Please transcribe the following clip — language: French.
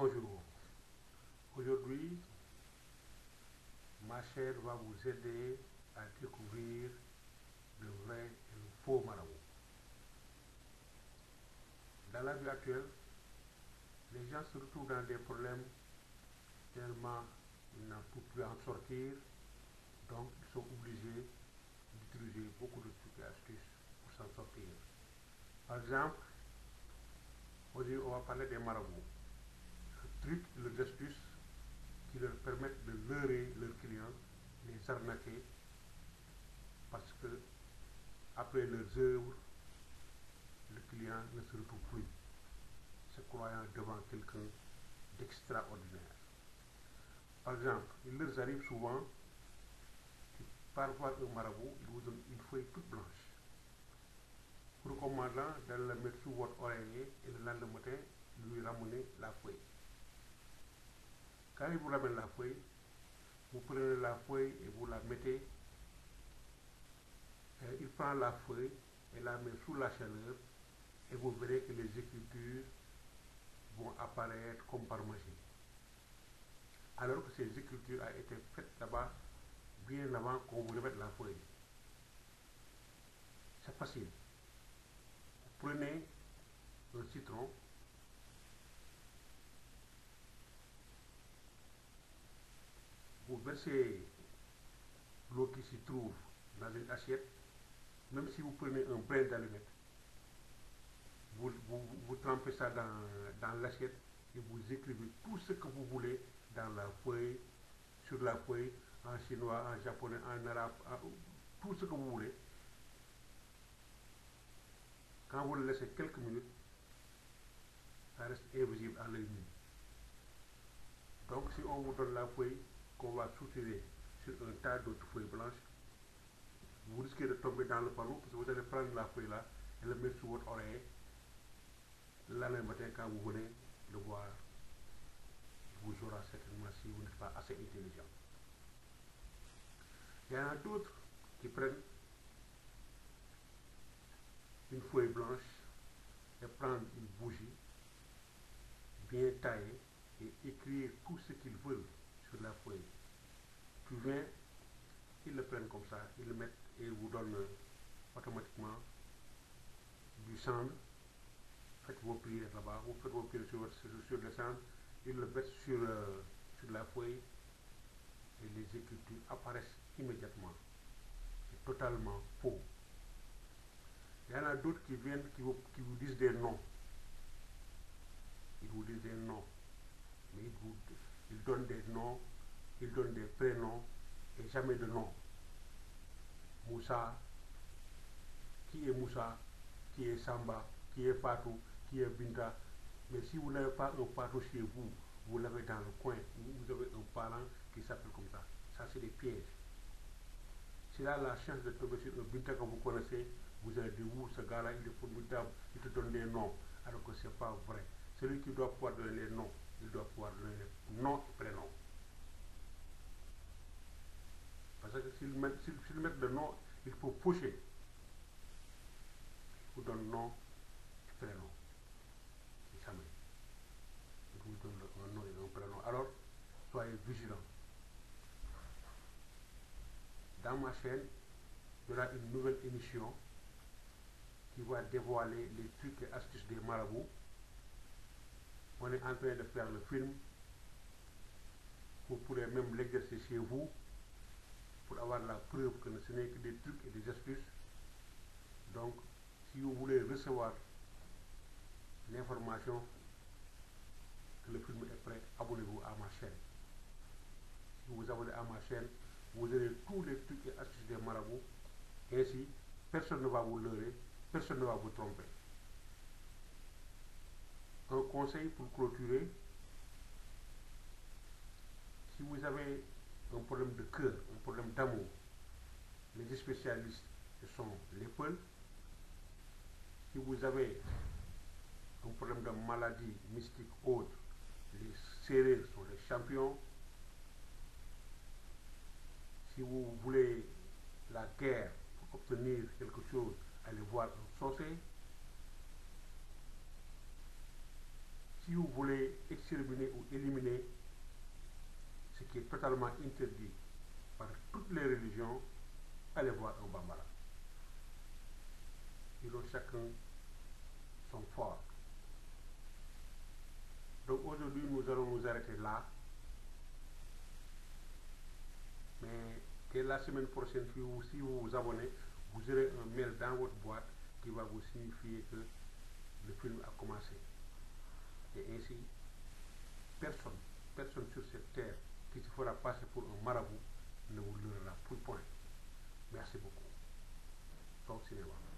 Bonjour, aujourd'hui ma chaîne va vous aider à découvrir le vrai et le faux marabout. Dans la vie actuelle, les gens se retrouvent dans des problèmes tellement ils n'en peuvent plus en sortir, donc ils sont obligés d'utiliser beaucoup de trucs et astuces pour s'en sortir. Par exemple, aujourd'hui on va parler des marabouts. Le truc, les astuces qui leur permettent de leurrer leurs clients, les arnaquer, parce que après leurs œuvres, le client ne se retrouve plus, se croyant devant quelqu'un d'extraordinaire. Par exemple, il leur arrive souvent que parfois un marabout, il vous donne une feuille toute blanche, recommandant de la mettre sous votre oreiller et le lendemain matin, lui ramener la feuille. Quand il vous ramène la feuille, vous prenez la feuille et vous la mettez. Il prend la feuille et la met sous la chaleur et vous verrez que les écritures vont apparaître comme par magie. Alors que ces écritures ont été faites là-bas bien avant qu'on vous remette la feuille. C'est facile. Vous prenez un citron, vous versez l'eau qui s'y trouve dans une assiette, même si vous prenez un brin d'allumette, vous trempez ça dans l'assiette et vous écrivez tout ce que vous voulez dans la feuille, sur la feuille, en chinois, en japonais, en arabe, tout ce que vous voulez. Quand vous le laissez quelques minutes, ça reste invisible à l'œil nu. Donc si on vous donne la feuille qu'on va soutirer sur un tas d'autres feuilles blanches, vous risquez de tomber dans le panneau parce que vous allez prendre la feuille là et la mettre sous votre oreille. Le lendemain matin, quand vous venez le voir, il vous aura certainement si vous n'êtes pas assez intelligent. Il y en a d'autres qui prennent une feuille blanche et prendre une bougie bien taillée et écrire tout ce qu'ils veulent sur la feuille. Puis vient, ils le prennent comme ça, ils le mettent et ils vous donnent automatiquement du cendre. Faites vos prières là-bas, vous faites vos prières sur le cendre, ils le mettent sur la feuille et les écritures apparaissent immédiatement. C'est totalement faux. Il y en a d'autres qui viennent, qui vous disent des noms. Ils vous disent des noms, mais ils donnent des noms, ils donnent des prénoms et jamais de nom. Moussa, qui est Moussa, qui est Samba, qui est Fatou, qui est Binta. Mais si vous n'avez pas un Fatou chez vous, vous l'avez dans le coin, vous avez un parent qui s'appelle comme ça. Ça, c'est des pièges. S'il a la chance de tomber sur un Binta que vous connaissez, vous allez dire, ce gars-là, il est formidable, il te donne des noms, alors que ce n'est pas vrai. Celui qui doit pouvoir donner les noms, il doit pouvoir donner les noms et prénoms. Parce que s'il met le nom, il faut faucher. Il vous donne nom et prénom. Jamais. Il vous donne un nom et un prénom. Alors, soyez vigilants. Dans ma chaîne, il y aura une nouvelle émission qui va dévoiler les trucs et astuces des marabouts. On est en train de faire le film. Vous pourrez même l'exercer chez vous pour avoir la preuve que ce n'est que des trucs et des astuces. Donc, si vous voulez recevoir l'information que le film est prêt, abonnez-vous à ma chaîne. Si vous vous abonnez à ma chaîne, vous aurez tous les trucs et astuces des marabouts. Ainsi, personne ne va vous leurrer, personne ne va vous tromper. Un conseil pour clôturer, si vous avez un problème de cœur, un problème d'amour, les spécialistes sont les Peuls. Si vous avez un problème de maladie mystique autre, les Sérères sont les champions. Si vous voulez la guerre pour obtenir quelque chose, allez voir un sorcier. si vous voulez exterminer ou éliminer ce qui est totalement interdit par toutes les religions, allez voir un Bambara. Ils ont chacun son fort. Donc aujourd'hui, nous allons nous arrêter là. Mais dès la semaine prochaine, si vous vous abonnez, vous aurez un mail dans votre boîte qui va vous signifier que le film a commencé. Et ainsi, personne sur cette terre qui se fera passer pour un marabout ne vous leurrera pour point. Merci beaucoup. Talk cinéma.